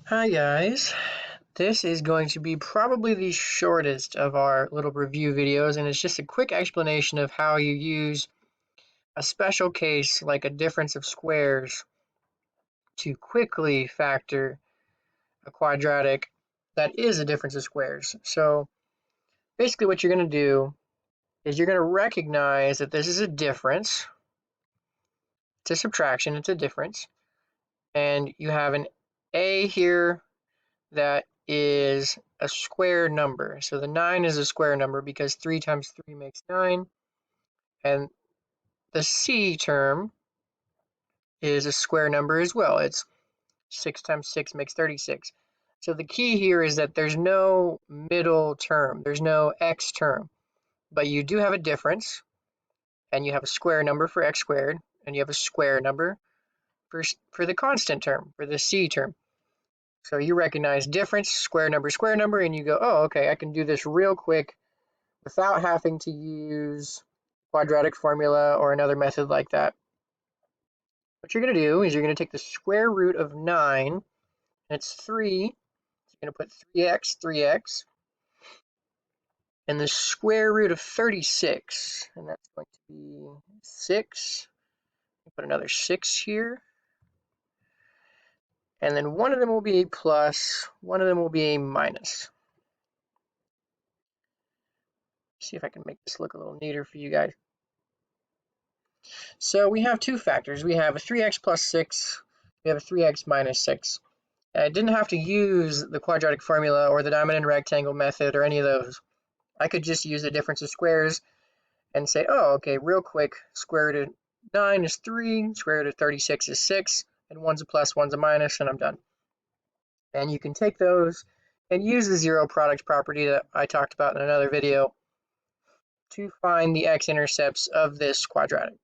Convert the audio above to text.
Hi guys, this is going to be probably the shortest of our little review videos, and it's just a quick explanation of how you use a special case like a difference of squares to quickly factor a quadratic that is a difference of squares. So basically what you're going to do is you're going to recognize that this is a difference. It's a subtraction, it's a difference, and you have an a here that is a square number. So the 9 is a square number because 3 times 3 makes 9. And the c term is a square number as well. It's 6 times 6 makes 36. So the key here is that there's no middle term. There's no x term. But you do have a difference, and you have a square number for x squared, and you have a square number for the constant term, for the c term. So you recognize difference, square number, and you go, oh, okay, I can do this real quick without having to use quadratic formula or another method like that. What you're going to do is you're going to take the square root of 9, and it's 3. So you're going to put 3x, and the square root of 36, and that's going to be 6. Put another 6 here. And then one of them will be a plus, one of them will be a minus. See if I can make this look a little neater for you guys. So we have two factors. We have a 3x plus 6, we have a 3x minus 6. I didn't have to use the quadratic formula or the diamond and rectangle method or any of those. I could just use the difference of squares and say, oh, okay, real quick, square root of 9 is 3, square root of 36 is 6, and one's a plus, one's a minus, and I'm done. And you can take those and use the zero product property that I talked about in another video to find the x-intercepts of this quadratic.